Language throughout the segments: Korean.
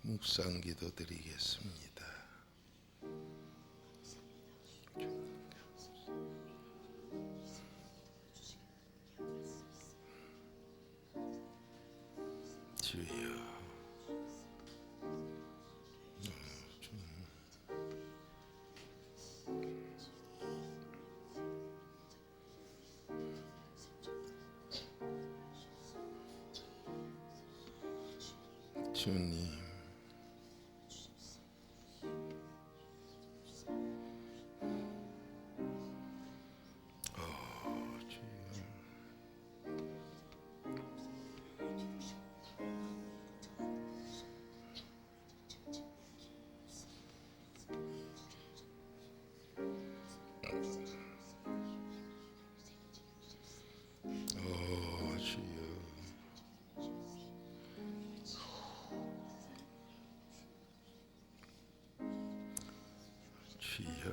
묵상 기도 드리겠습니다. 주여, 주님, 주여,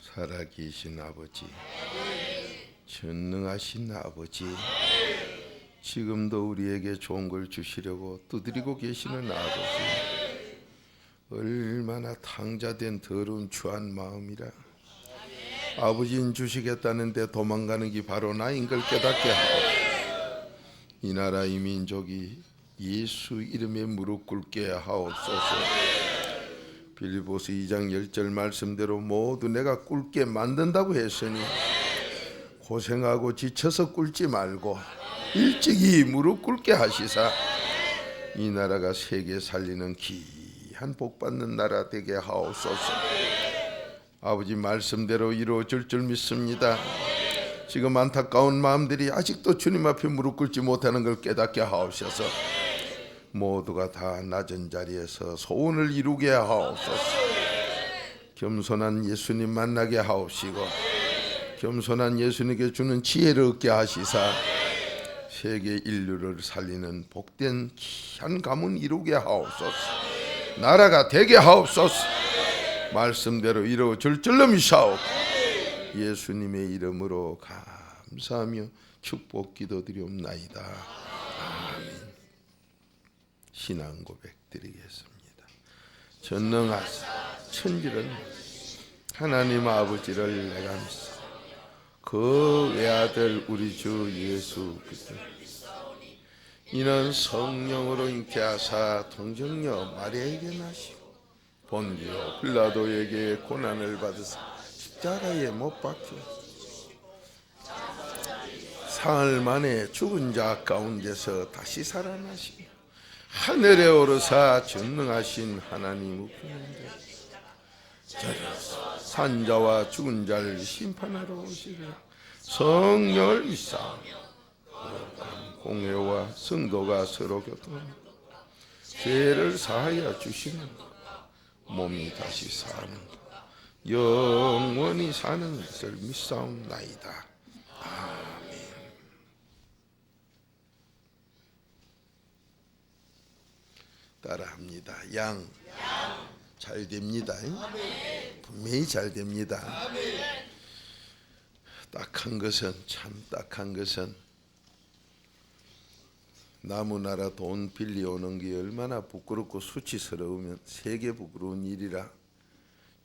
살아계신 아버지, 전능하신 아버지, 지금도 우리에게 좋은 걸 주시려고 두드리고 계시는 아버지, 얼마나 탕자된 더러운 추한 마음이라. 아버지는 주시겠다는데 도망가는 게 바로 나인 걸 깨닫게 하옵소서. 이 나라 이 민족이 예수 이름에 무릎 꿇게 하옵소서. 빌립보서 2장 10절 말씀대로 모두 내가 꿇게 만든다고 했으니 고생하고 지쳐서 꿇지 말고 일찍이 무릎 꿇게 하시사 이 나라가 세계 살리는 귀한 복받는 나라 되게 하옵소서. 아버지 말씀대로 이루어질 줄 믿습니다. 지금 안타까운 마음들이 아직도 주님 앞에 무릎 꿇지 못하는 걸 깨닫게 하옵소서. 모두가 다 낮은 자리에서 소원을 이루게 하옵소서. 겸손한 예수님 만나게 하옵시고 겸손한 예수님께 주는 지혜를 얻게 하시사 세계 인류를 살리는 복된 귀한 가문 이루게 하옵소서. 나라가 되게 하옵소서. 말씀대로 이루어질 줄로 믿사옵고 예수님의 이름으로 감사하며 축복 기도드리옵나이다. 아멘. 신앙 고백 드리겠습니다. 전능하사 천지를 하나님 아버지를 내가 믿사 그 외아들 우리 주 예수 그리스도 이는 성령으로 잉태하사 동정녀 마리아에게 나시고 본디오 빌라도에게 고난을 받으사 십자가에 못 박혀 사흘 만에 죽은 자 가운데서 다시 살아나시고 하늘에 오르사 전능하신 하나님 우편에 산자와 죽은 자를 심판하러 오시리라. 성령을 믿사오며 공회와 성도가 서로 교통하며 죄를 사하여 주시는 몸이 다시 사는 영원히 사는 것을 믿사옵나이다. 아멘. 따라합니다. 양 잘 됩니다. 분명히 잘 됩니다. 딱한 것은 참 딱한 것은 나무나라 돈 빌려오는 게 얼마나 부끄럽고 수치스러우면 세계 부끄러운 일이라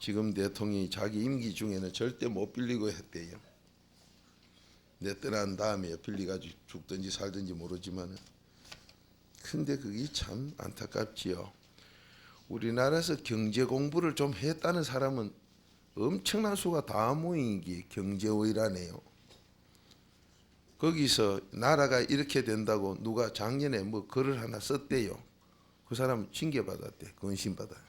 지금 대통령이 자기 임기 중에는 절대 못 빌리고 했대요. 내 떠난 다음에 빌려가지고 죽든지 살든지 모르지만 근데 그게 참 안타깝지요. 우리나라에서 경제 공부를 좀 했다는 사람은 엄청난 수가 다 모인 게 경제의라네요. 거기서 나라가 이렇게 된다고 누가 작년에 뭐 글을 하나 썼대요. 그 사람은 징계받았대. 건신받아요.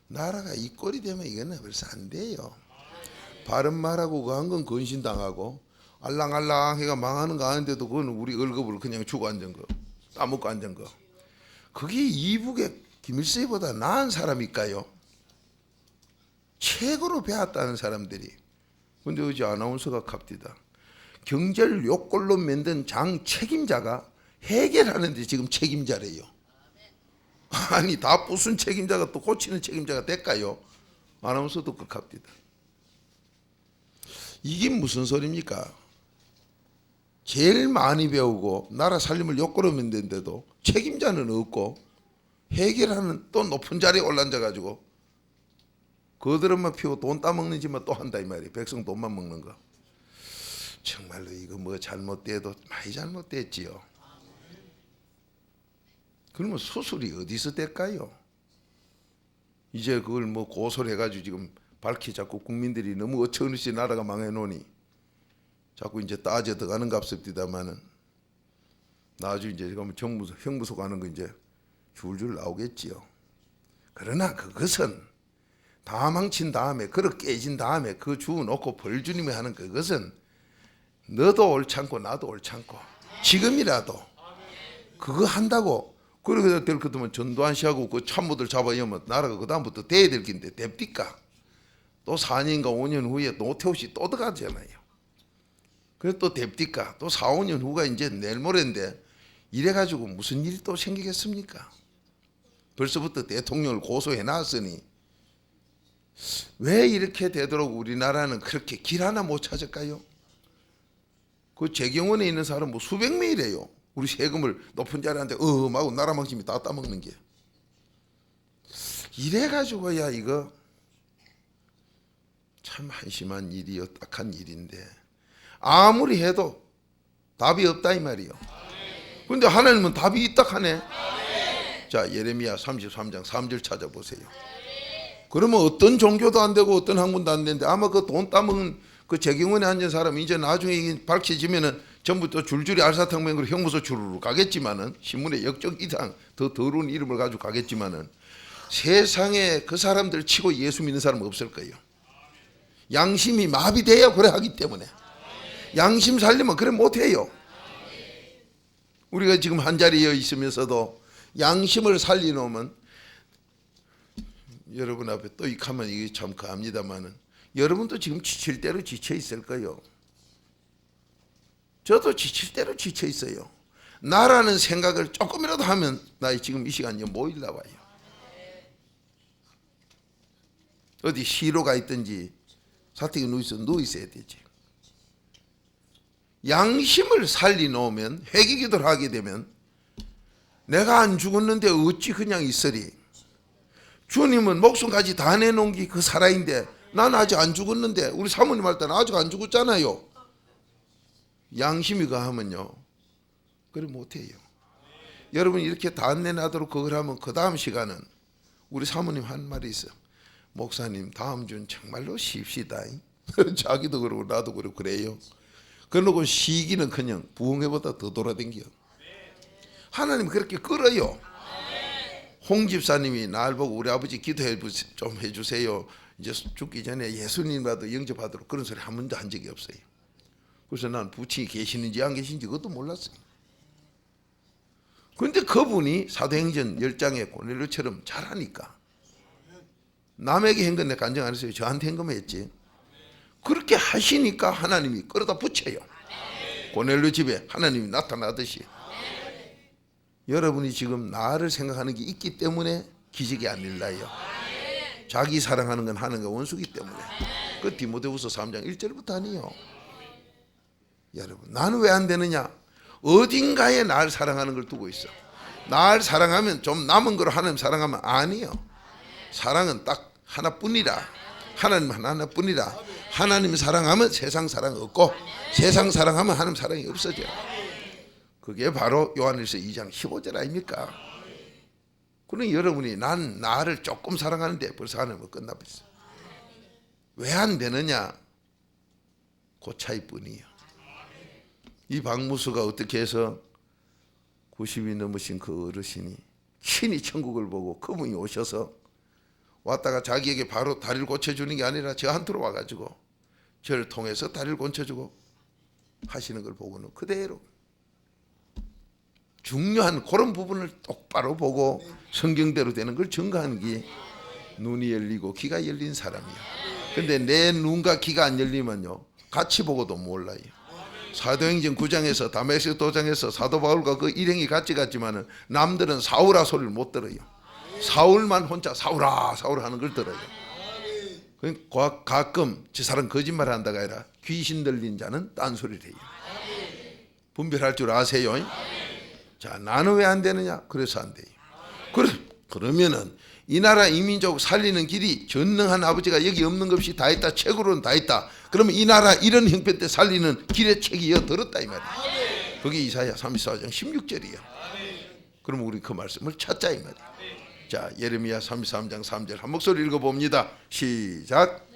나라가 이 꼴이 되면 이거는 벌써 안 돼요. 바른 말하고 그 한 건 건신당하고 알랑알랑 해가 망하는 거 아는데도 그건 우리 월급으로 그냥 주고 앉은 거 따먹고 앉은 거 그게 이북의 김일성보다 나은 사람일까요? 최고로 배웠다는 사람들이. 근데 어제 아나운서가 갑디다. 경제를 요꼴로 만든 장 책임자가 해결하는데 지금 책임자래요. 아니 다 부순 책임자가 또 고치는 책임자가 될까요? 아나운서도 극합디다. 이게 무슨 소리입니까? 제일 많이 배우고 나라 살림을 욕걸으면 되는데도 책임자는 없고 해결하는 또 높은 자리에 올라앉아가지고 거드름만 피우고 돈 따먹는 짓만 또 한다 이 말이에요. 백성 돈만 먹는 거. 정말로 이거 뭐 잘못돼도 많이 잘못됐지요. 그러면 수술이 어디서 될까요? 이제 그걸 뭐 고소를 해가지고 지금 밝히 자꾸 국민들이 너무 어처구니없이 나라가 망해놓으니 자꾸 이제 따져 들어가는 값습니다만은 나중에 이제 그러면 정무소 형무소 가는 거 이제 줄줄 나오겠지요. 그러나 그것은 다 망친 다음에 그릇 깨진 다음에 그 주 놓고 벌주님이 하는 그것은 너도 옳잖고 나도 옳잖고 지금이라도 그거 한다고 그러게 될 것도면 전두환 씨하고 그 참모들 잡아오면 나라가 그 다음부터 돼야 될 긴데 됩니까? 또 4년인가 5년 후에 노태우 씨 또 들어가잖아요. 그래 또 됩니까? 또 4, 5년 후가 이제 내일 모레인데 이래가지고 무슨 일이 또 생기겠습니까? 벌써부터 대통령을 고소해 놨으니 왜 이렇게 되도록 우리나라는 그렇게 길 하나 못 찾을까요? 그 재경원에 있는 사람 뭐 수백 명이래요. 우리 세금을 높은 자리한테 하고 나라 망치면 다 따먹는 게. 이래가지고야 이거 참 한심한 일이요, 딱한 일인데 아무리 해도 답이 없다 이 말이요. 그런데 하나님은 답이 있다 하네. 자, 예레미야 33장 3절 찾아보세요. 그러면 어떤 종교도 안 되고 어떤 학문도 안 되는데 아마 그 돈 따먹은 그 재경원에 앉은 사람이 이제 나중에 밝혀지면은 전부 또 줄줄이 알사탕맹으로 형무소 주르르 가겠지만은 신문에 역적 이상 더 더러운 이름을 가지고 가겠지만은 세상에 그 사람들 치고 예수 믿는 사람은 없을 거예요. 양심이 마비돼야 그래 하기 때문에 양심 살리면 그래 못해요. 우리가 지금 한 자리에 있으면서도 양심을 살리놓으면 여러분 앞에 또 익하면 이게 참 가합니다만은 여러분도 지금 지칠 대로 지쳐 있을 거예요. 저도 지칠 대로 지쳐 있어요. 나라는 생각을 조금이라도 하면 나 지금 이 시간에 못 일나와요. 어디 시로가 있든지 사택에 누워 있어야 되지. 양심을 살리놓으면 회개기도를 하게 되면 내가 안 죽었는데 어찌 그냥 있으리. 주님은 목숨까지 다 내놓은 게 그 살아인데 난 아직 안 죽었는데 우리 사모님 할 때는 아직 안 죽었잖아요. 양심이 가하면요 그래 못해요. 여러분 이렇게 다 내놔도록 그걸 하면 그 다음 시간은 우리 사모님 한 말이 있어요. 목사님 다음 주는 정말로 쉽시다. 자기도 그러고 나도 그러고 그래요. 그러고 시기는 그냥 부흥회보다 더 돌아댕겨. 하나님 그렇게 끌어요. 홍 집사님이 날 보고 우리 아버지 기도해 좀 해주세요. 이제 죽기 전에 예수님과도 영접하도록 그런 소리 한 번도 한 적이 없어요. 그래서 난 부친이 계시는지 안 계신지 그것도 몰랐어요. 그런데 그분이 사도행전 10장의 고넬료처럼 잘하니까 남에게 한 건 내가 간증 안 했어요. 저한테 한 것만 했지. 그렇게 하시니까 하나님이 끌어다 붙여요. 고넬료 집에 하나님이 나타나듯이. 여러분이 지금 나를 생각하는 게 있기 때문에 기적이 안 일어나요. 자기 사랑하는 건 하는 게 원수기 때문에. 그 디모데후서 3장 1절부터 아니에요. 여러분 나는 왜 안 되느냐? 어딘가에 날 사랑하는 걸 두고 있어. 날 사랑하면 좀 남은 걸 하나님 사랑하면 아니에요. 사랑은 딱 하나뿐이라. 하나님 하나뿐이라. 하나님 사랑하면 세상 사랑 없고 세상 사랑하면 하나님 사랑이 없어져요. 그게 바로 요한일서 2장 15절 아닙니까? 그러니 여러분이 난 나를 조금 사랑하는데 벌써 하나님은 끝나버렸어요. 왜 안 되느냐? 그 차이뿐이에요. 이 박무수가 어떻게 해서 90이 넘으신 그 어르신이 친히 천국을 보고 그분이 오셔서 왔다가 자기에게 바로 다리를 고쳐주는 게 아니라 저한테로 와가지고 저를 통해서 다리를 고쳐주고 하시는 걸 보고는 그대로 중요한 그런 부분을 똑바로 보고 성경대로 되는 걸 증거하는 게 눈이 열리고 귀가 열린 사람이야. 근데 내 눈과 귀가 안 열리면요 같이 보고도 몰라요. 사도행전 9장에서 다메섹 도장에서 사도 바울과 그 일행이 같이 갔지만은 남들은 사울아 소리를 못 들어요. 사울만 혼자 사울아 사울아 하는 걸 들어요. 가끔 저 사람 거짓말 한다가 아니라 귀신 들린 자는 딴소리를 해요. 분별할 줄 아세요? 자, 나는 왜 안 되느냐? 그래서 안 돼요. 그러면은 이 나라 이민족 살리는 길이 전능한 아버지가 여기 없는 것이 다 있다. 책으로는 다 있다. 그러면 이 나라 이런 형편 때 살리는 길의 책이 여 들었다 이 말이에요. 그게 이사야 34장 16절이에요. 그럼 우리 그 말씀을 찾자 이 말이에요. 자, 예레미야 33장 3절 한 목소리 읽어봅니다. 시작.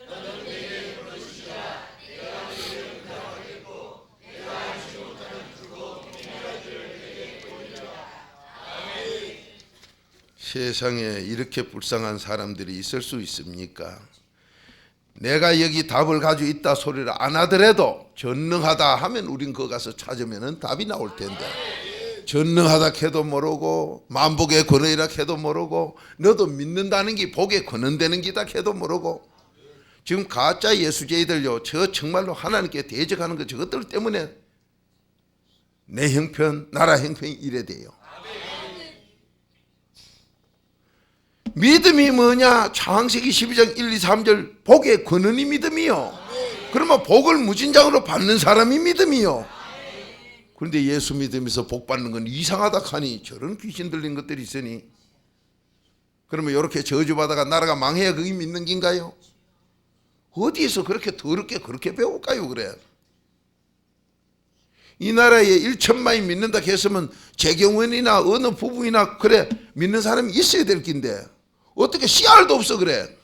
세상에 이렇게 불쌍한 사람들이 있을 수 있습니까? 내가 여기 답을 가지고 있다 소리를 안 하더라도 전능하다 하면 우린 거기 가서 찾으면 답이 나올 텐데, 전능하다 해도 모르고 만복의 권위라 해도 모르고 너도 믿는다는 게 복의 권한되는 기다 해도 모르고, 지금 가짜 예수제이들요, 저 정말로 하나님께 대적하는 거 저것들 때문에 내 형편 나라 형편이 이래 돼요. 믿음이 뭐냐? 창세기 12장 1, 2, 3절 복의 권한이 믿음이요. 그러면 복을 무진장으로 받는 사람이 믿음이요. 그런데 예수 믿으면서 복 받는 건 이상하다 하니 저런 귀신 들린 것들이 있으니, 그러면 이렇게 저주받아가 나라가 망해야 그게 믿는 긴가요? 어디에서 그렇게 더럽게 그렇게 배울까요? 그래. 이 나라에 1천만이 믿는다 했으면 재경원이나 어느 부부이나 그래 믿는 사람이 있어야 될 긴데 어떻게 씨알도 없어 그래.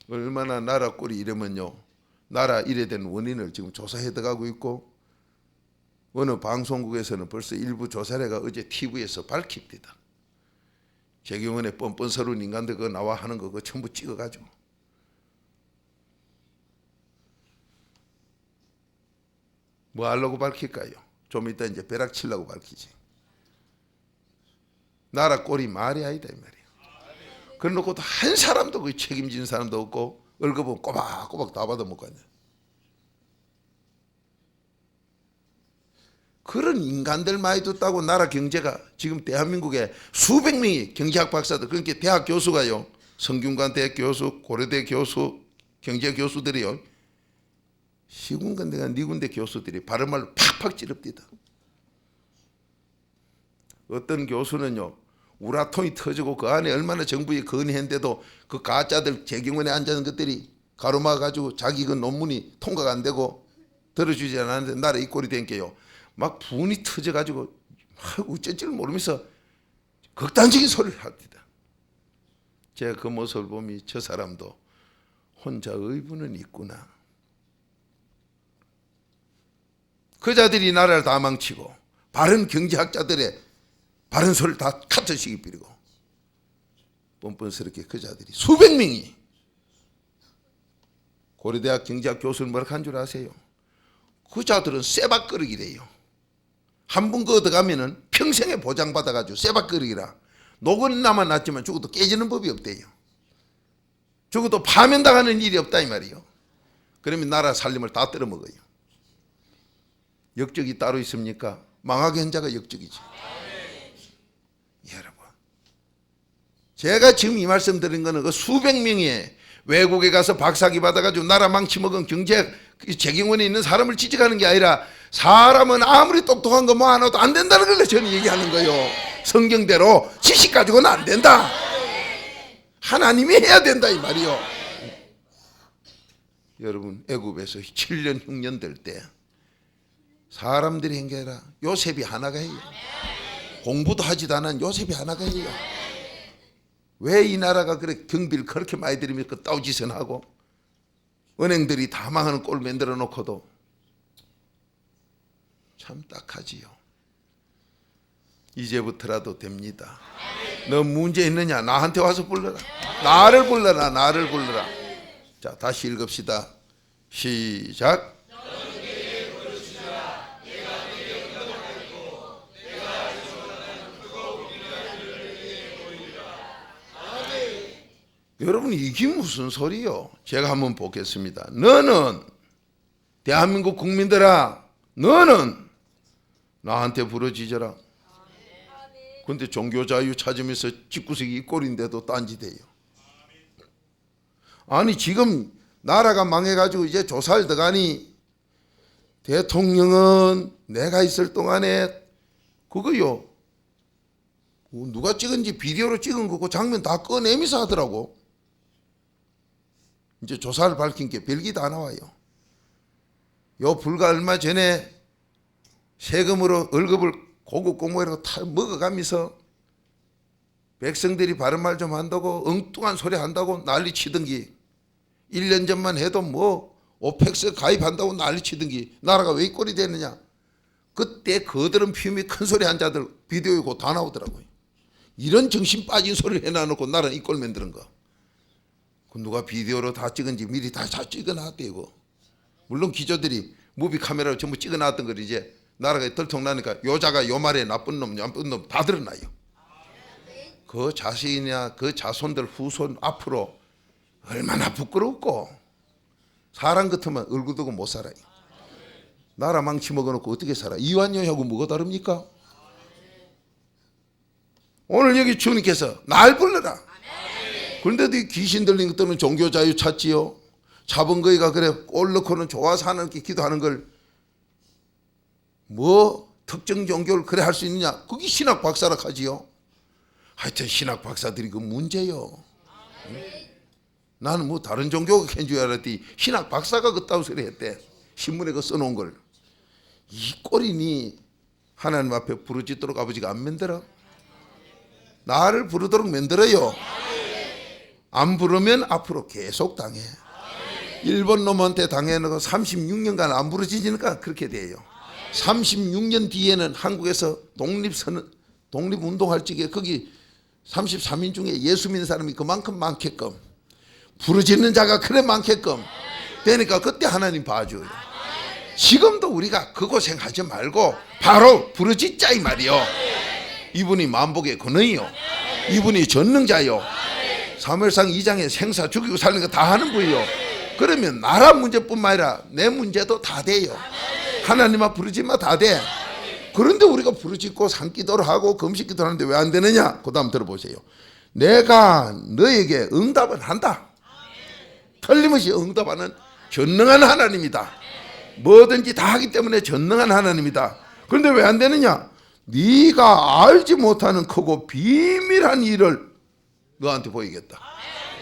얼마나 나라 꼴이 이러면요, 나라 이래 된 원인을 지금 조사해 들어가고 있고, 어느 방송국에서는 벌써 일부 조사례가 어제 TV에서 밝힙니다. 재경원의 뻔뻔스러운 인간들 그거 나와 하는 거 그거 전부 찍어가지고. 뭐 하려고 밝힐까요? 좀 이따 이제 벼락 치려고 밝히지. 나라 꼴이 말이 아니다 이 말이에요. 그래놓고도 한 사람도 그 책임진 사람도 없고 월급은 꼬박꼬박 다 받아먹고 있네. 그런 인간들 많이 뒀다고 나라 경제가 지금 대한민국에 수백 명이 경제학 박사들, 그러니까 대학 교수가요, 성균관 대학 교수, 고려대 교수, 경제 교수들이요, 시군간대가 니군대 교수들이 바른 말로 팍팍 찌릅니다. 어떤 교수는요, 우라통이 터지고 그 안에 얼마나 정부에 건의했는데도 그 가짜들 재경원에 앉아있는 것들이 가로막아가지고 자기 그 논문이 통과가 안 되고 들어주지 않았는데 나라 이 꼴이 된 게요, 막 분이 터져가지고 어쩔 줄 모르면서 극단적인 소리를 합니다. 제가 그 모습을 보면 저 사람도 혼자 의분은 있구나. 그 자들이 나라를 다 망치고 바른 경제학자들의 바른 소리를 다 카트시기 뿌리고 뻔뻔스럽게 그 자들이 수백 명이, 고려대학 경제학 교수는 뭐라고 한 줄 아세요? 그 자들은 쇠박거리기래요. 한 번 그거 들어가면은 평생에 보장받아가지고 쇠박거리기라. 녹은 나만 났지만 죽어도 깨지는 법이 없대요. 죽어도 파면당하는 일이 없다 이 말이요. 그러면 나라 살림을 다 떨어먹어요. 역적이 따로 있습니까? 망하게 한 자가 역적이지. 여러분, 제가 지금 이 말씀 드린 거는 그 수백 명의 외국에 가서 박사기 받아가지고 나라 망치먹은 경제 재경원에 있는 사람을 지적하는 게 아니라, 사람은 아무리 똑똑한 거 뭐 하나도 안 된다는 걸 저는 얘기하는 거예요. 성경대로 지식 가지고는 안 된다. 하나님이 해야 된다 이 말이요. 여러분, 애굽에서 7년 흉년 될 때 사람들이 한 게 아니라 요셉이 하나가 해요. 공부도 하지도 않은 요셉이 하나가 해요. 왜 이 나라가 그렇게 경비를 그렇게 많이 들이면서 그 따오짓은 하고 은행들이 다 망하는 꼴을 만들어 놓고도 참 딱하지요. 이제부터라도 됩니다. 너 문제 있느냐? 나한테 와서 불러라. 나를 불러라. 나를 불러라. 자, 다시 읽읍시다. 시작. 여러분, 이게 무슨 소리요? 제가 한번 보겠습니다. 너는, 대한민국 국민들아, 너는 나한테 부르짖어라. 그런데 종교자유 찾으면서 집구석이 이 꼴인데도 딴짓해요. 아니 지금 나라가 망해가지고 이제 조사를 들어가니 대통령은 내가 있을 동안에 그거요, 누가 찍은지 비디오로 찍은 거고 장면 다 꺼내면서 하더라고. 이제 조사를 밝힌 게 별게 다 나와요. 요 불과 얼마 전에 세금으로 월급을 고급 공무원이라고 다 먹어가면서 백성들이 바른 말 좀 한다고 엉뚱한 소리 한다고 난리치던기, 1년 전만 해도 뭐 오펙스 가입한다고 난리치던기 나라가 왜 이 꼴이 됐느냐. 그때 거드름 피움이 큰 소리 한 자들 비디오에 곧 다 나오더라고요. 이런 정신 빠진 소리를 해놔놓고 나라는 이 꼴 만드는 거. 누가 비디오로 다 찍은지 미리 다 찍어놨대요. 이거. 물론 기자들이 무비 카메라로 전부 찍어놨던 걸 이제 나라가 들통나니까 요자가 요 말에 나쁜 놈 다 드러나요. 그 자식이냐 그 자손들 후손 앞으로 얼마나 부끄럽고, 사람 같으면 얼굴 두고 못 살아요. 나라 망치 먹어놓고 어떻게 살아. 이완용하고 뭐가 다릅니까? 오늘 여기 주님께서 날 불러라. 그런데도 이 귀신 들린 것들은 종교 자유 찾지요. 잡은 거이가 그래 꼴 넣고는 좋아서 하나님께 기도하는 걸 뭐 특정 종교를 그래 할 수 있느냐. 그게 신학 박사라 하지요. 하여튼 신학 박사들이 그 문제요. 나는 뭐 다른 종교가 캔 줄 알았더니 신학 박사가 그따위 소리 했대. 신문에 그 써놓은 걸. 이 꼴이니 하나님 앞에 부르짖도록 아버지가 안 만들어? 나를 부르도록 만들어요. 안 부르면 앞으로 계속 당해. 일본 놈한테 당해놓고 36년간 안 부르짖으니까 그렇게 돼요. 36년 뒤에는 한국에서 독립운동할 적에 거기 33인 중에 예수 믿는 사람이 그만큼 많게끔, 부르짖는 자가 그래 많게끔 되니까 그때 하나님 봐줘요. 지금도 우리가 그 고생하지 말고 바로 부르짖자 이 말이요. 이분이 만복의 근원이요, 이분이 전능자요, 사무엘상 2장에 생사 죽이고 살리는 거 다 하는 거예요. 그러면 나라 문제뿐만 아니라 내 문제도 다 돼요. 하나님 앞 부르짖으면 다 돼. 그런데 우리가 부르짖고 산기도를 하고 금식기도를 하는데 왜 안 되느냐. 그 다음 들어보세요. 내가 너에게 응답을 한다. 틀림없이 응답하는 전능한 하나님이다. 뭐든지 다 하기 때문에 전능한 하나님이다. 그런데 왜 안 되느냐. 네가 알지 못하는 크고 비밀한 일을 너한테 보이겠다.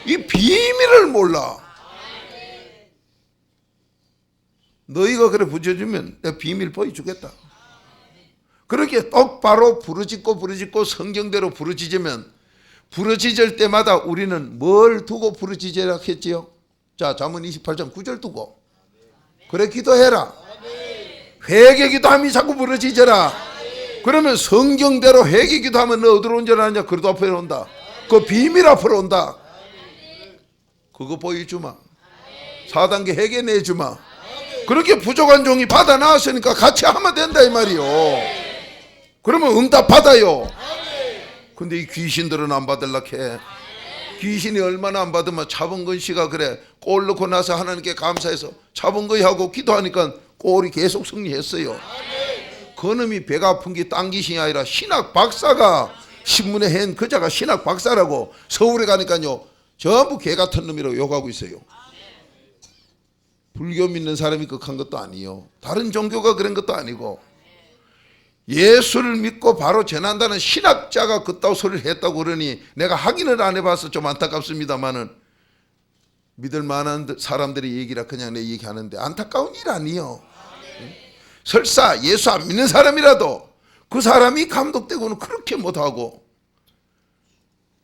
이 비밀을 몰라. 너희가 그래 부져주면 내가 비밀 보여주겠다. 그렇게 똑바로 부르짖고 성경대로 부르짖으면, 부르짖을 때마다 우리는 뭘 두고 부르짖으라 했지요? 자, 잠언 28장 9절 두고 그래 기도해라. 회개 기도하면 자꾸 부르짖어라. 그러면 성경대로 회개 기도하면 너 어디로 온 줄 아냐? 그래도 앞으로 온다. 그 비밀 앞으로 온다. 그거 보여주마. 4단계 회개 내주마. 그렇게 부족한 종이 받아 나왔으니까 같이 하면 된다 이 말이요. 그러면 응답 받아요. 근데 이 귀신들은 안 받을라 해. 귀신이 얼마나 안 받으면 차범근 씨가 그래 꼴 넣고 나서 하나님께 감사해서 차범근이 하고 기도하니까 꼴이 계속 승리했어요. 그놈이 배가 아픈 게 딴 귀신이 아니라 신학 박사가 신문에 한 그자가 신학 박사라고 서울에 가니까요 전부 개 같은 놈이라고 욕하고 있어요. 불교 믿는 사람이 극한 것도 아니요, 다른 종교가 그런 것도 아니고, 예수를 믿고 바로 전한다는 신학자가 그따위 소리를 했다고 그러니 내가 확인을 안 해봐서 좀 안타깝습니다만은 믿을 만한 사람들이 얘기라 그냥 내 얘기하는데 안타까운 일 아니요. 설사 예수 안 믿는 사람이라도 그 사람이 감독되고는 그렇게 못하고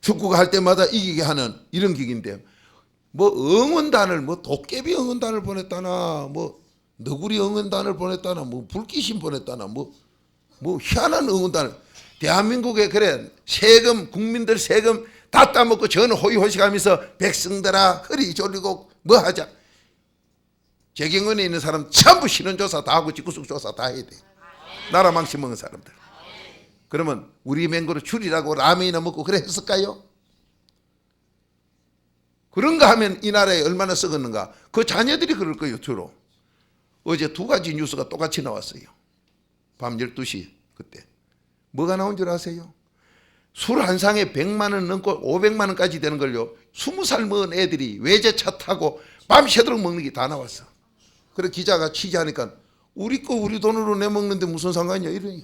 축구가 할 때마다 이기게 하는 이런 기기인데, 뭐 응원단을 뭐 도깨비 응원단을 보냈다나 뭐 너구리 응원단을 보냈다나 뭐 불귀신 보냈다나 뭐 희한한 응원단을, 대한민국에 그래 세금 국민들 세금 다 따먹고 저는 호의호식하면서 백성들아 허리 졸리고 뭐 하자. 재경원에 있는 사람 전부 신원조사 다 하고 집구석조사 다 해야 돼. 나라 망치 먹은 사람들. 그러면 우리 맹고로 줄이라고 라면이나 먹고 그래 했을까요? 그런가 하면 이 나라에 얼마나 썩었는가. 그 자녀들이 그럴 거예요 주로. 어제 두 가지 뉴스가 똑같이 나왔어요. 밤 12시 그때. 뭐가 나온 줄 아세요? 술 한 상에 100만 원 넘고 500만 원까지 되는 걸요 20살 먹은 애들이 외제차 타고 밤새도록 먹는 게 다 나왔어. 그래 기자가 취재하니까 우리 거 우리 돈으로 내먹는데 무슨 상관이야 이러요.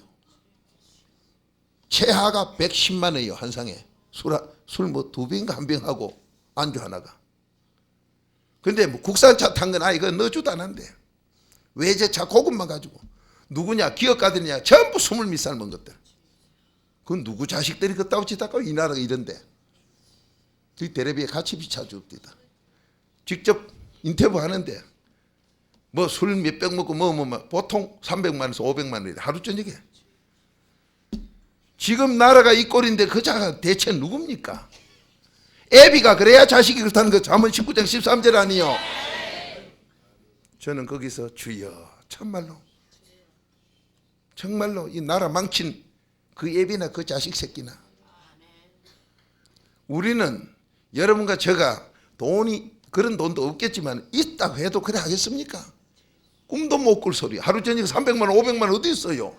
최하가 110만 원이요 한 상에. 술 뭐 2병인가 1병 하고 안주 하나가. 근데 뭐 국산차 탄 건 이거 넣어주도 않았는데 외제차 고급만 가지고 누구냐 기업가들이냐 전부 20몇 살 먹은 것들. 그건 누구 자식들이 그따위 짓다가 이 나라가 이런데. 그 텔레비에 같이 비춰줍니다. 직접 인터뷰 하는데 뭐 술 몇 병 먹고 뭐 보통 300만 원에서 500만 원이래 하루 저녁에. 지금 나라가 이 꼴인데 그 자가 대체 누굽니까? 애비가 그래야 자식이 그렇다는 거 잠언 19장 13절 아니요. 저는 거기서 주여 참말로 정말로 이 나라 망친 그 애비나 그 자식 새끼나 우리는 여러분과 제가 돈이 그런 돈도 없겠지만 있다고 해도 그래 하겠습니까? 꿈도 못 꿀 소리. 하루 저녁에 300만 원 500만 원 어디 있어요?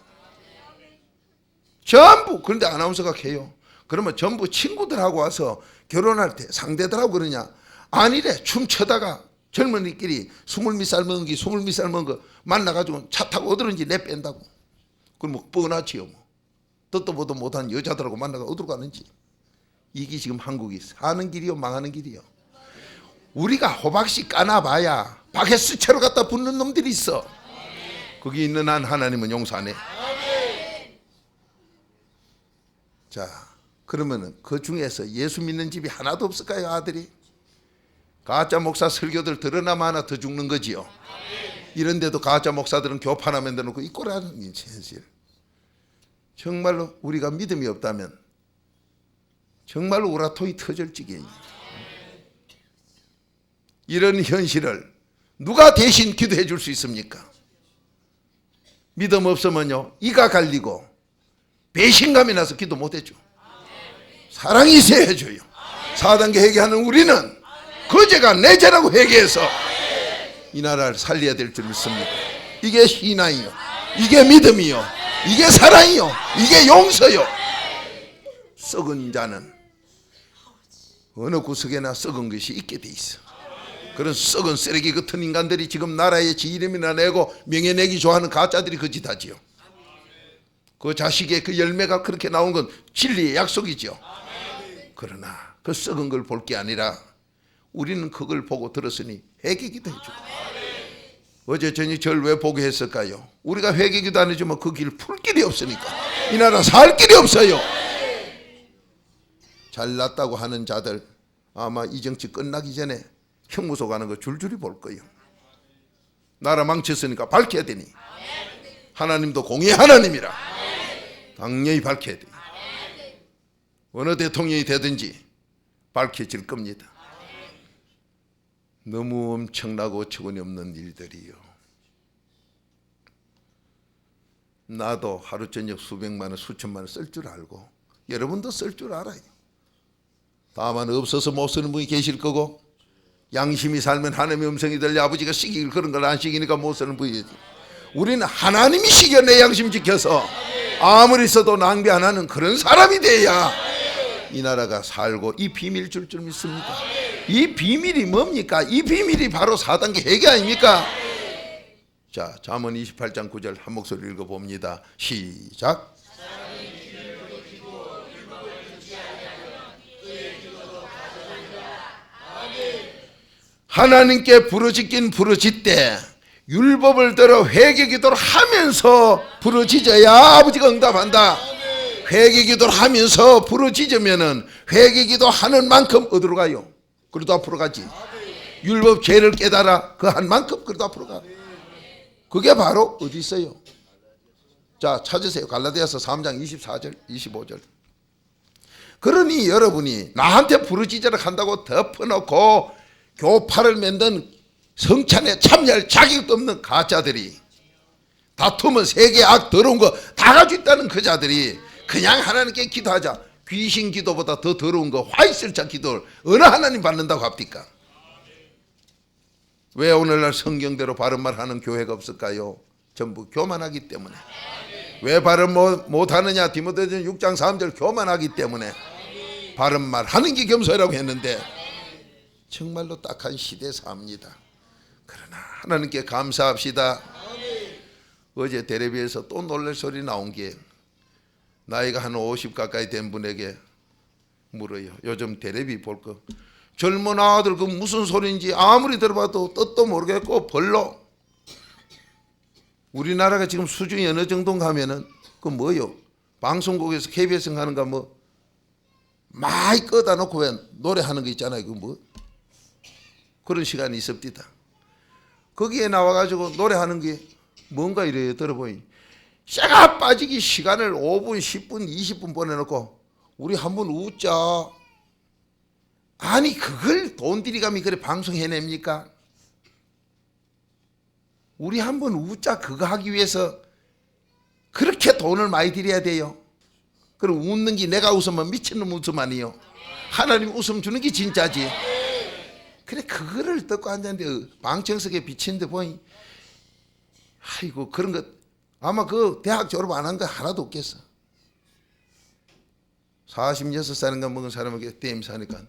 전부. 그런데 아나운서가 해요. 그러면 전부 친구들하고 와서 결혼할 때 상대들하고 그러냐? 아니래. 춤추다가 젊은이끼리 20몇 살 먹은 게 20몇 살 먹은 거 만나가지고 차 타고 어디든지 내뺀다고. 그럼 뭐 뻔하지요 뭐. 뜻도 보도 못한 여자들하고 만나가 어디로 가는지. 이게 지금 한국이 사는 길이요 망하는 길이요. 우리가 호박씨 까나봐야 바게스채로 갖다 붙는 놈들이 있어. 거기 있는 한 하나님은 용서 안 해. 자, 그러면은 그 중에서 예수 믿는 집이 하나도 없을까요, 아들이? 가짜 목사 설교들 드러나면 하나 더 죽는 거지요. 이런데도 가짜 목사들은 교판 하면 대놓고 이 꼴하는 게 현실. 정말로 우리가 믿음이 없다면 정말로 우라통이 터질 지경이에요. 이런 현실을 누가 대신 기도해 줄 수 있습니까? 믿음 없으면요 이가 갈리고 배신감이 나서 기도 못 해줘. 사랑이 있어야 해줘요. 4단계 회개하는 우리는 그 죄가 내 죄라고 회개해서 이 나라를 살려야 될 줄 믿습니다. 이게 신앙이요, 이게 믿음이요, 이게 사랑이요, 이게 용서요. 썩은 자는 어느 구석에나 썩은 것이 있게 돼 있어. 그런 썩은 쓰레기 같은 인간들이 지금 나라에 지 이름이나 내고 명예 내기 좋아하는 가짜들이 그 짓 하지요. 그 자식의 그 열매가 그렇게 나온 건 진리의 약속이죠. 그러나 그 썩은 걸 볼 게 아니라 우리는 그걸 보고 들었으니 회개기도 해주고. 어제 저녁 절 왜 보게 했을까요? 우리가 회개기도 안 해주면 그 길 풀 길이 없으니까. 이 나라 살 길이 없어요. 잘났다고 하는 자들 아마 이 정치 끝나기 전에 형무소 가는 거 줄줄이 볼 거예요. 나라 망쳤으니까 밝혀야 되니. 하나님도 공의 하나님이라 당연히 밝혀야 돼요. 어느 대통령이 되든지 밝혀질 겁니다. 너무 엄청나고 어처구니 없는 일들이요. 나도 하루 저녁 수백만 원 수천만 원 쓸 줄 알고 여러분도 쓸 줄 알아요. 다만 없어서 못 쓰는 분이 계실 거고 양심이 살면 하나님의 음성이 들려 아버지가 시키길 그런 걸 안 시키니까 못 쓰는 분이지. 우리는 하나님이 시켜 내 양심 지켜서 아무리 써도 낭비 안 하는 그런 사람이 돼야 이 나라가 살고 이 비밀 줄 믿습니다. 이 비밀이 뭡니까? 이 비밀이 바로 4단계 회개 아닙니까? 자, 잠언 28장 9절 한 목소리 읽어봅니다. 시작. 하나님께 부르짖긴 부르짖되 율법을 들어 회개기도를 하면서 부르짖어야 아버지가 응답한다. 회개기도를 하면서 부르짖으면은 회개기도 하는 만큼 어디로 가요? 그래도 앞으로 가지. 율법 죄를 깨달아 그 한 만큼 그래도 앞으로 가. 그게 바로 어디 있어요? 자, 찾으세요. 갈라디아서 3장 24절 25절. 그러니 여러분이 나한테 부르짖으라 한다고 덮어놓고 교파를 만든 성찬에 참여할 자격도 없는 가짜들이, 다투면 세계 악 더러운 거 다 가지고 있다는 그 자들이 그냥 하나님께 기도하자. 귀신 기도보다 더 더러운 거 화이슬자 기도를 어느 하나님 받는다고 합니까? 왜 오늘날 성경대로 바른 말 하는 교회가 없을까요? 전부 교만하기 때문에. 왜 바른 못하느냐? 디모데전 6장 3절 교만하기 때문에. 바른 말 하는 게 겸손이라고 했는데 정말로 딱한 시대에 삽니다. 그러나 하나님께 감사합시다. 어제 텔레비에서 또 놀랄 소리 나온 게 나이가 한 50 가까이 된 분에게 물어요. 요즘 텔레비 볼 거 젊은 아들 그 무슨 소리인지 아무리 들어봐도 뜻도 모르겠고 별로. 우리나라가 지금 수준이 어느 정도 가면은 그 뭐요? 방송국에서 KBS 하는가 뭐 많이 꺼다 놓고 왜 노래하는 거 있잖아요. 그 뭐 그런 시간이 있습니다. 거기에 나와가지고 노래하는 게 뭔가 이래요. 들어보니 쇠가 빠지기 시간을 5분, 10분, 20분 보내놓고 우리 한번 웃자. 아니 그걸 돈 들이감이 그래 방송해냅니까? 우리 한번 웃자 그거 하기 위해서 그렇게 돈을 많이 들여야 돼요. 그럼 웃는 게 내가 웃으면 미친놈 웃음 아니요. 하나님 웃음 주는 게 진짜지. 그래 그거를 듣고 앉았는데 방청석에 비치는데 보니 아이고 그런 것 아마 그 대학 졸업 안 한 거 하나도 없겠어. 46살인가 먹은 사람에게 땜 사니까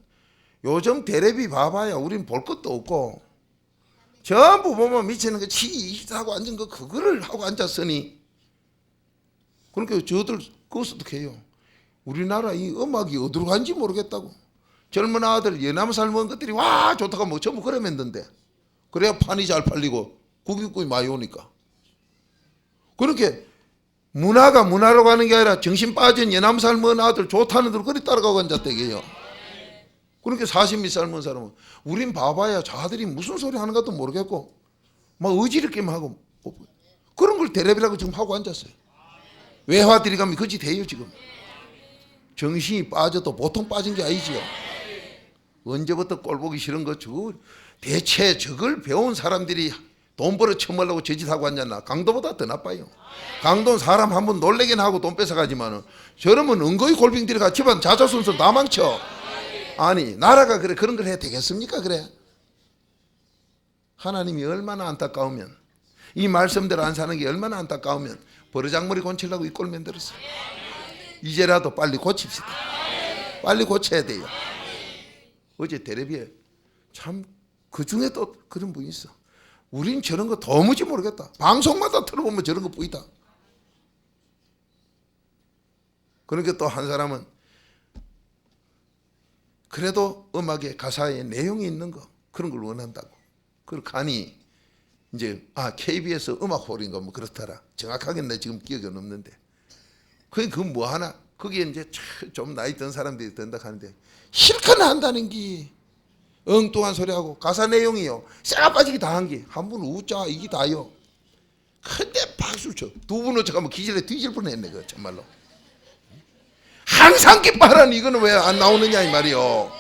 요즘 텔레비 봐봐야 우린 볼 것도 없고 전부 보면 미치는 거 치하고 앉은 거 그거를 하고 앉았으니 그러니까 저들 그것도 해요. 우리나라 이 음악이 어디로 간지 모르겠다고. 젊은 아들 연암 삶은 것들이 와 좋다고 뭐 전부 그래 만든데 그래야 판이 잘 팔리고 국유국이 많이 오니까. 그렇게 문화가 문화로 가는 게 아니라 정신 빠진 연암 삶은 아들 좋다는 들 그리 따라가고 앉았대게요. 그렇게 40몇 삶은 사람은 우린 봐봐야 자들이 무슨 소리 하는 것도 모르겠고 막 어지럽게만 하고 그런 걸 텔레비라고 지금 하고 앉았어요. 외화들이 가면 그지 돼요 지금. 정신이 빠져도 보통 빠진 게 아니지요. 언제부터 꼴 보기 싫은 거 저거 대체 저걸 배운 사람들이 돈 벌어 처먹으려고 저짓하고 앉았나. 강도보다 더 나빠요. 강도는 사람 한번 놀래긴 하고 돈 뺏어가지만은 저러면 은거히 골빙 들어가 집안 자자손손 다 망쳐. 아니 나라가 그래 그런 걸 해야 되겠습니까? 그래 하나님이 얼마나 안타까우면 이 말씀대로 안 사는 게 얼마나 안타까우면 버르장머리 곤치려고 이 꼴 만들었어요. 이제라도 빨리 고칩시다. 빨리 고쳐야 돼요. 어제 텔레비에 참 그중에 또 그런 분이 있어. 우린 저런 거 도무지 모르겠다. 방송마다 틀어보면 저런 거 보이다. 그러니까 또 한 사람은 그래도 음악에 가사에 내용이 있는 거 그런 걸 원한다고. 그걸 간이 이제 KBS 음악홀인가 뭐 그렇더라. 정확하게는 내 지금 기억이 없는데 그 뭐 하나 거기에 이제 좀 나이 든 사람들이 된다 하는데 실컷 한다는 게 엉뚱한 소리하고 가사 내용이요 쇠가 빠지기 다 한 게 한 번 웃자 이게 다요. 근데 박수 쳐 두 분 어쩌면 기절에 뒤질 뻔했네 그 정말로. 항상 기뻐하라는 이거는 왜 안 나오느냐 이 말이요.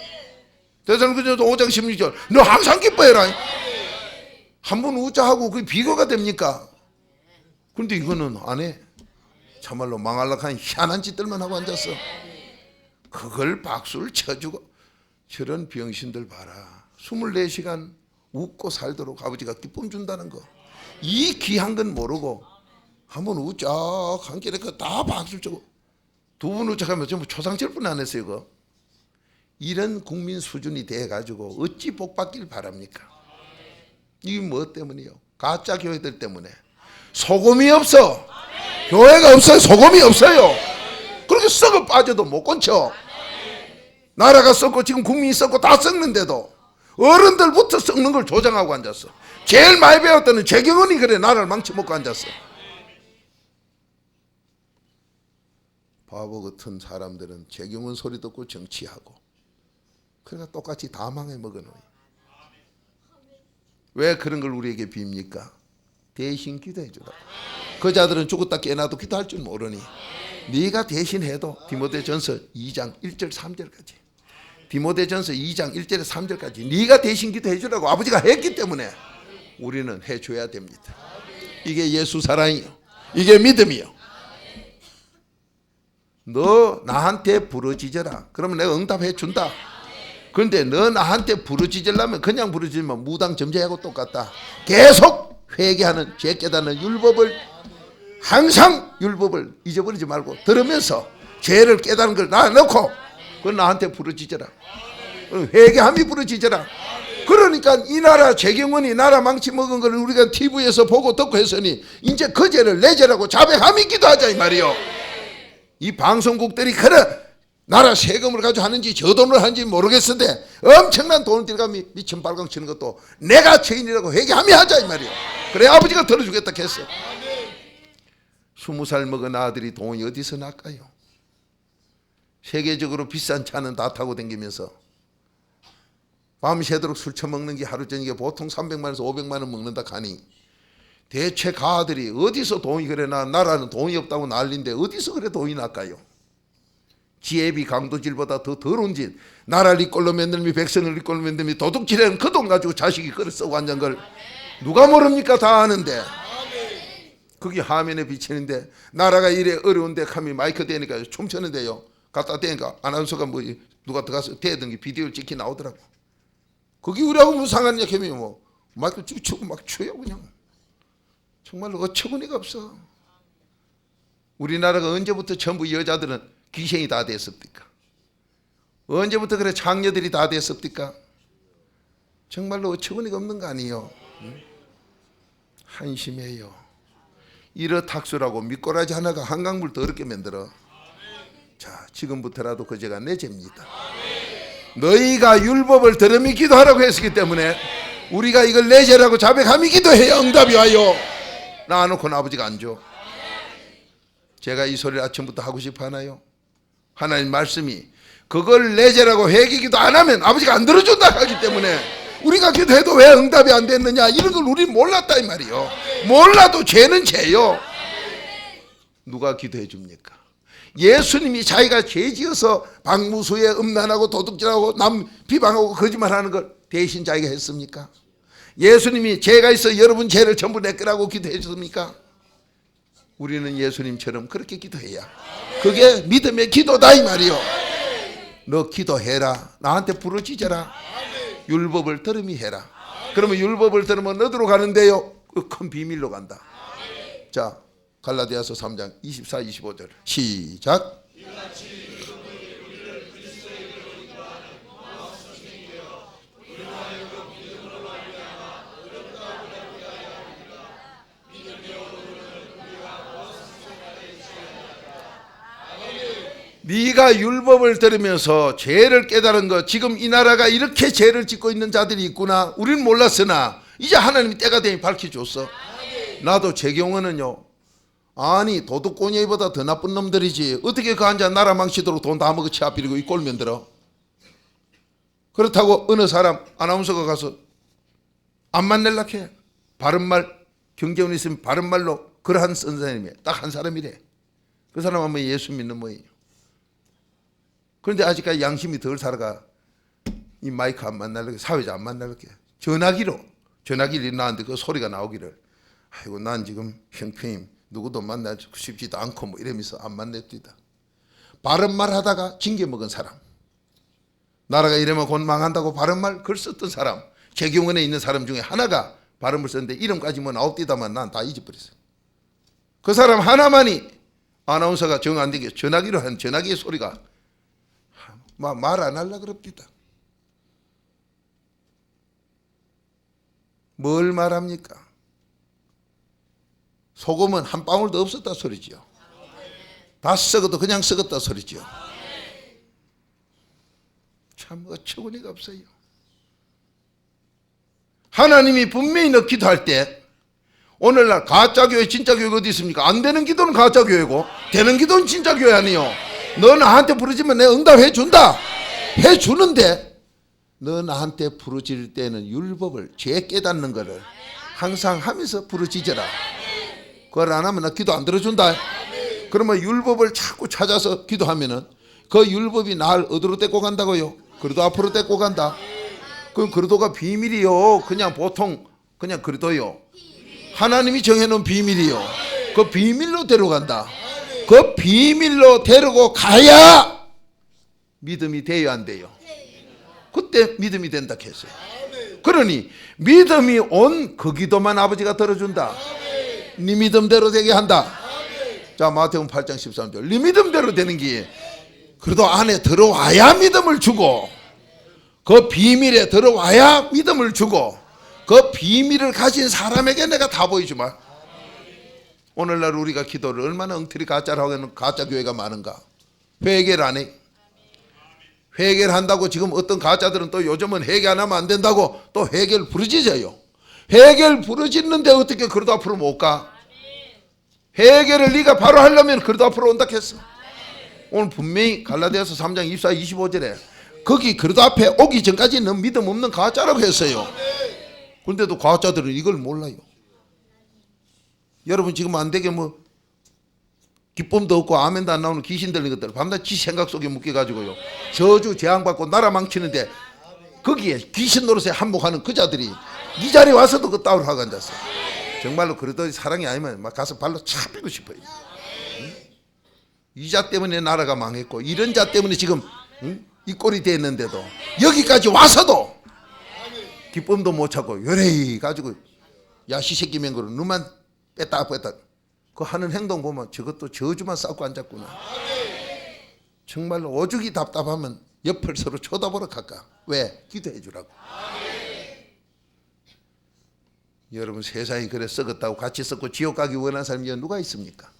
대사님께서 5장 16절 너 항상 기뻐해라. 한 번 웃자 하고 그게 비교가 됩니까? 그런데 이거는 안 해. 참말로 망할락한 희한한 짓들만 하고 앉았어. 그걸 박수를 쳐주고 저런 병신들 봐라. 24시간 웃고 살도록 아버지가 기쁨 준다는 거. 이 귀한 건 모르고 한번 웃자 한 길에 다 박수를 치고 두 분 웃자하면 전부 초상칠 뿐 안 했어요. 이거. 이런 국민 수준이 돼가지고 어찌 복받길 바랍니까? 이게 뭐 때문이요? 가짜 교회들 때문에. 소금이 없어. 교회가 없어요. 소금이 없어요. 그렇게 썩어 빠져도 못 건쳐. 나라가 썩고 지금 국민이 썩고 다 썩는데도 어른들부터 썩는 걸 조장하고 앉았어. 제일 많이 배웠다는 재경원이 그래 나라를 망쳐먹고 앉았어. 바보 같은 사람들은 재경원 소리 듣고 정치하고 그러니까 똑같이 다 망해먹어놓아요. 왜 그런 걸 우리에게 빕니까? 대신 기도해 주라고. 그 자들은 죽었다 깨나도 기도할 줄 모르니 네가 대신해도 디모데전서 2장 1절 3절까지 디모데전서 2장 1절에 3절까지 네가 대신 기도해 주라고 아버지가 했기 때문에 우리는 해줘야 됩니다. 이게 예수 사랑이요. 이게 믿음이요. 너 나한테 부르짖어라. 그러면 내가 응답해 준다. 그런데 너 나한테 부르짖으려면 그냥 부르짖으면 무당 점쟁이하고 똑같다. 계속 회개하는 죄 깨닫는 율법을 항상 율법을 잊어버리지 말고 들으면서 죄를 깨닫는 걸 놔놓고 그건 나한테 부르짖어라. 회개함이 부르짖어라. 그러니까 이 나라 재경원이 나라 망치 먹은 거를 우리가 TV에서 보고 듣고 했으니 이제 그 죄를 내 죄라고 자백함이 기도하자 이 말이요. 이 방송국들이 그래 나라 세금을 가지고 하는지 저 돈을 하는지 모르겠는데 엄청난 돈을 들여가 미천 발광 치는 것도 내가 죄인이라고 회개하며 하자 이 말이요. 그래 아버지가 들어주겠다 했어. 20살 먹은 아들이 돈이 어디서 날까요? 세계적으로 비싼 차는 다 타고 다니면서 밤새도록 술 처먹는 게 하루 저녁에 보통 300만 원에서 500만 원 먹는다 하니 대체 가들이 어디서 돈이 그래 나라는 돈이 없다고 난리인데 어디서 그래 돈이 날까요? 지혜비 강도질보다 더 더러운 짓 나라를 이꼴로 만들며 백성을 이꼴로 만들며 도둑질하는 그 돈 가지고 자식이 그걸 쓰고 앉은 걸 누가 모릅니까? 다 아는데 그게 화면에 비치는데 나라가 이래 어려운데 하면 마이크 대니까 춤추는데요 갖다 대니까 아나운서가 뭐 누가 들어가서 대던 게 비디오를 찍히 나오더라고. 그게 우리하고 무슨 상관이냐 하면 뭐 마이크 쭉 치고 막 추요 그냥. 정말로 어처구니가 없어. 우리나라가 언제부터 전부 여자들은 귀신이 다 됐습니까? 언제부터 그래 장녀들이 다 됐습니까? 정말로 어처구니가 없는 거 아니에요. 한심해요. 이러 탁수라고 미꾸라지 하나가 한강물 더럽게 만들어. 자 지금부터라도 그 죄가 내 죄입니다. 너희가 율법을 들으며 기도하라고 했기 때문에 우리가 이걸 내 죄라고 자백하며 기도해야 응답이 와요. 낳아놓고는 아버지가 안 줘. 제가 이 소리를 아침부터 하고 싶어 하나요? 하나님 말씀이 그걸 내 죄라고 회개기도 안 하면 아버지가 안 들어준다 하기 때문에 우리가 기도해도 왜 응답이 안 됐느냐 이런 걸 우리 몰랐다 이 말이요. 몰라도 죄는 죄요. 누가 기도해 줍니까? 예수님이 자기가 죄 지어서 박무수에 음란하고 도둑질하고 남 비방하고 거짓말하는 걸 대신 자기가 했습니까? 예수님이 죄가 있어 여러분 죄를 전부 내 거라고 기도해 줬습니까? 우리는 예수님처럼 그렇게 기도해야 그게 믿음의 기도다 이 말이요. 너 기도해라. 나한테 부르짖어라. 율법을 들으미 해라. 그러면 율법을 들으면 어디로 가는데요? 그 큰 비밀로 간다. 자 갈라디아서 3장 24, 25절 시작. 네가 율법을 들으면서 죄를 깨달은 것 지금 이 나라가 이렇게 죄를 짓고 있는 자들이 있구나 우리는 몰랐으나 이제 하나님이 때가 되니 밝혀줬어. 나도 제 경우는요 아니 도둑꼬녀이보다 더 나쁜 놈들이지 어떻게 그 앉아 나라 망치도록 돈 다 먹어 치아 비리고 이 꼴면 들어. 그렇다고 어느 사람 아나운서가 가서 안 만날라 해. 바른말 경제운 있으면 바른말로 그러한 선생님이 딱 한 사람이래. 그 사람 하면 예수 믿는 모양이에요. 그런데 아직까지 양심이 덜 살아가 이 마이크 안 만날게 사회자 안 만날게 전화기를 나왔는데 그 소리가 나오기를 아이고 난 지금 형편이 누구도 만나고 싶지도 않고 뭐 이러면서 안 만났디다. 바른말 하다가 징계 먹은 사람 나라가 이러면 곧 망한다고 바른말 글 썼던 사람 재경원에 있는 사람 중에 하나가 발음을 썼는데 이름까지 뭐 나옵디다만 난 다 잊어버렸어요. 그 사람 하나만이 아나운서가 정 안 되게 전화기로 한 전화기의 소리가 말 안 하려고 그럽니다. 뭘 말합니까? 소금은 한 방울도 없었다 소리지요. 다 썩어도 그냥 썩었다 소리지요. 참 어처구니가 없어요. 하나님이 분명히 너 기도할 때 오늘날 가짜교회 진짜교회가 어디 있습니까? 안 되는 기도는 가짜교회고 되는 기도는 진짜교회 아니요. 너 나한테 부르지면 내가 응답해 준다. 해주는데 너 나한테 부르짖을 때는 율법을 죄 깨닫는 거를 항상 하면서 부르짖어라. 그걸 안 하면 나 기도 안 들어준다. 그러면 율법을 자꾸 찾아서 기도하면은 그 율법이 날 어디로 데리고 간다고요? 그래도 앞으로 데리고 간다. 그 그리도가 비밀이요. 그냥 보통 그냥 그리도요. 하나님이 정해놓은 비밀이요. 그 비밀로 데려간다. 그 비밀로 데리고 가야 믿음이 돼요 안 돼요? 그때 믿음이 된다 했어요. 그러니 믿음이 온 그 기도만 아버지가 들어준다. 네 믿음대로 되게 한다. 자 마태복음 8장 13절 네 믿음대로 되는 게 그래도 안에 들어와야 믿음을 주고 그 비밀에 들어와야 믿음을 주고 그 비밀을 가진 사람에게 내가 다 보여주마. 오늘날 우리가 기도를 얼마나 엉터리 가짜를 하고 가짜 교회가 많은가. 회개를 안 해. 회개를 한다고 지금 어떤 가짜들은 또 요즘은 회개 안 하면 안 된다고 또 회개를 부르짖어요. 회개를 부르짖는데 어떻게 그래도 앞으로 못 가. 회개를 네가 바로 하려면 그래도 앞으로 온다 했어. 오늘 분명히 갈라디아서 3장 24, 25절에 거기 그래도 앞에 오기 전까지는 믿음 없는 가짜라고 했어요. 그런데도 가짜들은 이걸 몰라요. 여러분 지금 안 되게 뭐 기쁨도 없고 아멘도 안 나오는 귀신 들린 것들 밤낮 지 생각 속에 묶여가지고요 저주 재앙받고 나라 망치는데 거기에 귀신 노릇에 한몫하는 그 자들이 이 자리에 와서도 그 따위로 하고 앉았어. 정말로 그러더니 사랑이 아니면 막 가서 발로 차비고 싶어요. 이 자 때문에 나라가 망했고 이런 자 때문에 지금 이 꼴이 됐는데도 여기까지 와서도 기쁨도 못 찾고 요래이 가지고 야시 새끼 맹그로 눈만 뺐다 그 하는 행동 보면 저것도 저주만 쌓고 앉았구나. 정말로 오죽이 답답하면 옆을 서로 쳐다보러 갈까. 왜? 기도해 주라고. 여러분 세상이 그래 썩었다고 같이 썩고 지옥 가기 원하는 사람이 누가 있습니까?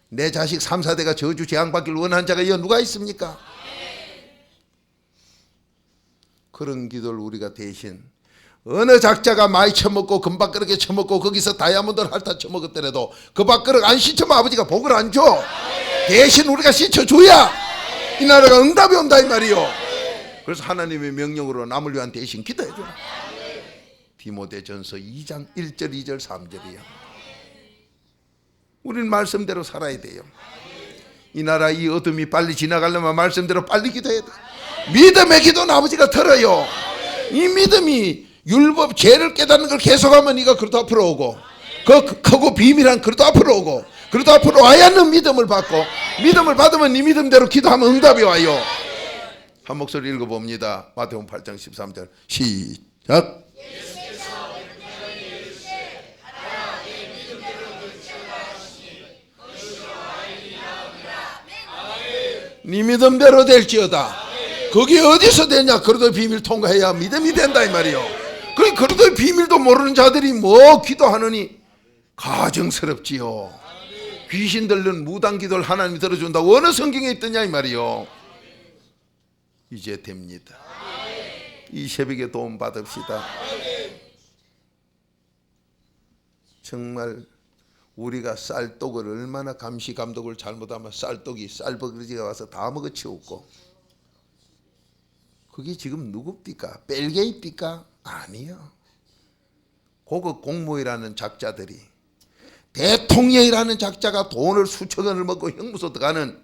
내 자식 3, 4대가 저주 재앙받기를 원하는 자가 누가 있습니까? 그런 기도를 우리가 대신 어느 작자가 많이 처먹고 금밥그릇에 처먹고 거기서 다이아몬드를 핥아 처먹었더라도 그 밥그릇 안 씻으면 아버지가 복을 안 줘. 대신 우리가 씻어줘야 이 나라가 응답이 온다 이 말이요. 그래서 하나님의 명령으로 남을 위한 대신 기도해줘라. 디모데전서 2장 1절 2절 3절이요. 우리는 말씀대로 살아야 돼요. 이 나라 이 어둠이 빨리 지나가려면 말씀대로 빨리 기도해야 돼. 믿음의 기도는 아버지가 들어요. 이 믿음이 율법 죄를 깨닫는 걸 계속하면 네가 그래도 앞으로 오고 그 크고 비밀한 그래도 앞으로 오고 그래도 앞으로 와야 는 믿음을 받고 믿음을 받으면 네 믿음대로 기도하면 응답이 와요. 한 목소리 읽어봅니다. 마태복음 8장 13절 시작. 네 믿음대로 될지어다. 그게 어디서 되냐? 그래도 비밀 통과해야 믿음이 된다 이 말이요. 그래도 비밀도 모르는 자들이 뭐 기도하느니 가증스럽지요. 귀신 들른 무당 기도를 하나님이 들어준다고 어느 성경에 있더냐 이 말이요. 이제 됩니다. 이 새벽에 도움 받읍시다. 정말 우리가 쌀떡을 얼마나 감시 감독을 잘못하면 쌀버거지가 와서 다 먹어치웠고 그게 지금 누굽니까? 벨게입니까? 아니요. 고급 공무원이라는 작자들이 대통령이라는 작자가 돈을 수천 원을 먹고 형무소 들어가는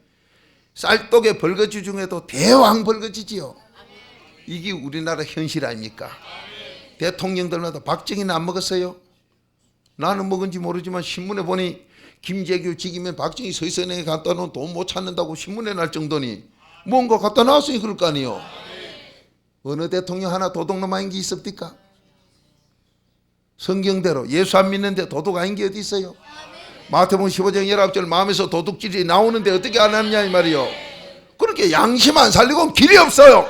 쌀떡의 벌거지 중에도 대왕 벌거지지요. 이게 우리나라 현실 아닙니까? 대통령들마다 박정희는 안 먹었어요? 나는 먹은지 모르지만 신문에 보니 김재규 직이면 박정희 서희선에 갖다 놓은 돈 못 찾는다고 신문에 날 정도니 뭔가 갖다 놨으니 그럴 거 아니에요. 어느 대통령 하나 도둑놈 아닌 게 있습니까? 성경대로 예수 안 믿는데 도둑 아닌 게 어디 있어요? 마태복음 15장 19절 마음에서 도둑질이 나오는데 어떻게 안 하느냐 이 말이요. 그렇게 양심 안 살리고 길이 없어요.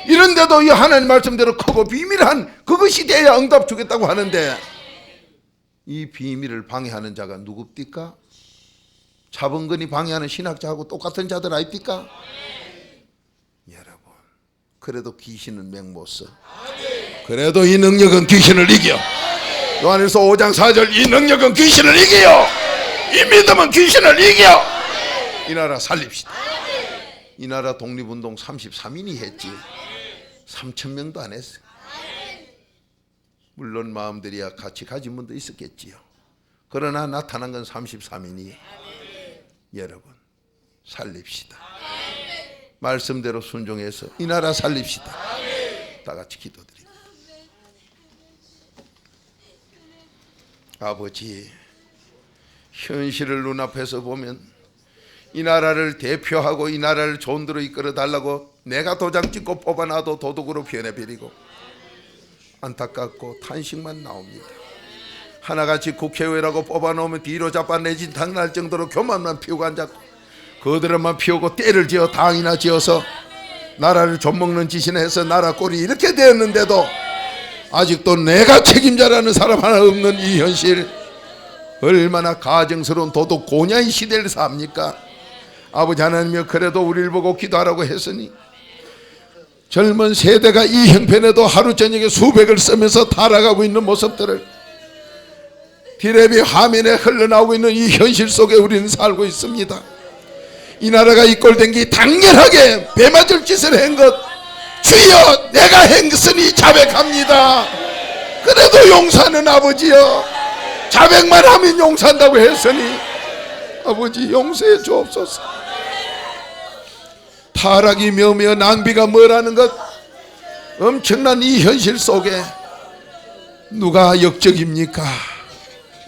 이런데도 이 하나님 말씀대로 크고 비밀한 그것이 돼야 응답 주겠다고 하는데 이 비밀을 방해하는 자가 누굽니까? 차범근이 방해하는 신학자하고 똑같은 자들 아닙니까? 여러분 그래도 귀신은 맹못 그래도 이 능력은 귀신을 이겨. 요한일서 5장 4절 이 능력은 귀신을 이겨요. 이 믿음은 귀신을 이겨. 이 나라 살립시다. 이 나라 독립운동 33인이 했지 3,000명도 안 했어요. 물론 마음들이야 같이 가진 분도 있었겠지요. 그러나 나타난 건 33인이 여러분 살립시다. 말씀대로 순종해서 이 나라 살립시다. 다 같이 기도드립니다. 아버지 현실을 눈앞에서 보면 이 나라를 대표하고 이 나라를 좋은 데로 이끌어 달라고 내가 도장 찍고 뽑아놔도 도둑으로 변해버리고 안타깝고 탄식만 나옵니다. 하나같이 국회의원이라고 뽑아놓으면 뒤로 자빠내진 당날 정도로 교만만 피우고 앉았고 그들만 피우고 때를 지어 당이나 지어서 나라를 좀먹는 짓이나 해서 나라 꼴이 이렇게 되었는데도 아직도 내가 책임자라는 사람 하나 없는 이 현실, 얼마나 가정스러운 도덕 고냐의 시대를 삽니까? 아버지 하나님이 그래도 우리를 보고 기도하라고 했으니 젊은 세대가 이 형편에도 하루 저녁에 수백을 쓰면서 타락하고 있는 모습들을 디레비 화면에 흘러나오고 있는 이 현실 속에 우리는 살고 있습니다. 이 나라가 이꼴된 게 당연하게 배 맞을 짓을 한 것, 주여 내가 행했으니 자백합니다. 그래도 용서하는 아버지여, 자백만 하면 용서한다고 했으니 아버지 용서해 주옵소서. 타락이 뭐며 낭비가 뭐라는 것, 엄청난 이 현실 속에 누가 역적입니까?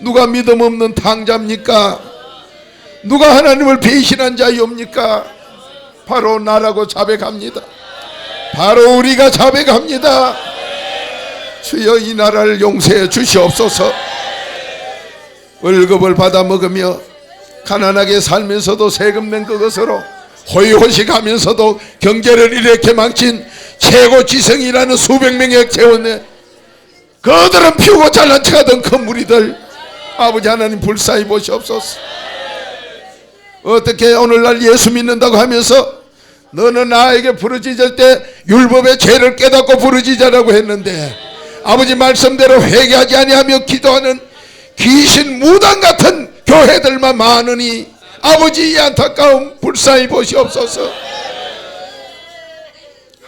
누가 믿음 없는 탕자입니까? 누가 하나님을 배신한 자이옵니까? 바로 나라고 자백합니다. 바로 우리가 자백합니다. 주여 이 나라를 용서해 주시옵소서. 월급을 받아 먹으며 가난하게 살면서도 세금 낸 그것으로 호의호식하면서도 경제를 이렇게 망친 최고 지성이라는 수백 명의 재원에 그들은 피우고 잘난 척하던 그 무리들, 아버지 하나님 불쌍히 보시옵소서. 어떻게 오늘날 예수 믿는다고 하면서 너는 나에게 부르짖을 때 율법의 죄를 깨닫고 부르짖으라고 했는데 아버지 말씀대로 회개하지 아니하며 기도하는 귀신 무당 같은 교회들만 많으니 아버지 이 안타까움 불쌍히 보시옵소서.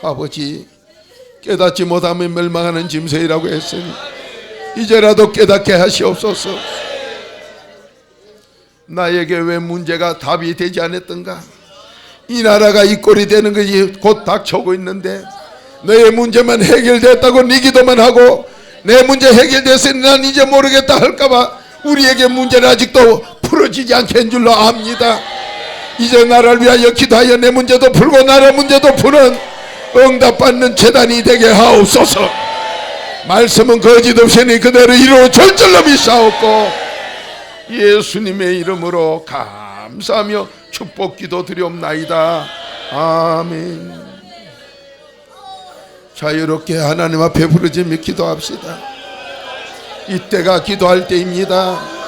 아버지 깨닫지 못하면 멸망하는 짐승이라고 했으니 이제라도 깨닫게 하시옵소서. 나에게 왜 문제가 답이 되지 않았던가? 이 나라가 이 꼴이 되는 것이 곧 닥쳐오고 있는데 너의 문제만 해결됐다고 네 기도만 하고 내 문제 해결됐으니 난 이제 모르겠다 할까봐 우리에게 문제는 아직도 풀어지지 않게 한 줄로 압니다. 이제 나라를 위하여 기도하여 내 문제도 풀고 나라 문제도 푸는 응답받는 재단이 되게 하옵소서. 말씀은 거짓 없으니 그대로 이루어 절절로 믿사옵고 예수님의 이름으로 감사하며 축복 기도 드리옵나이다. 아멘. 자유롭게 하나님 앞에 부르짖며 기도합시다. 이때가 기도할 때입니다.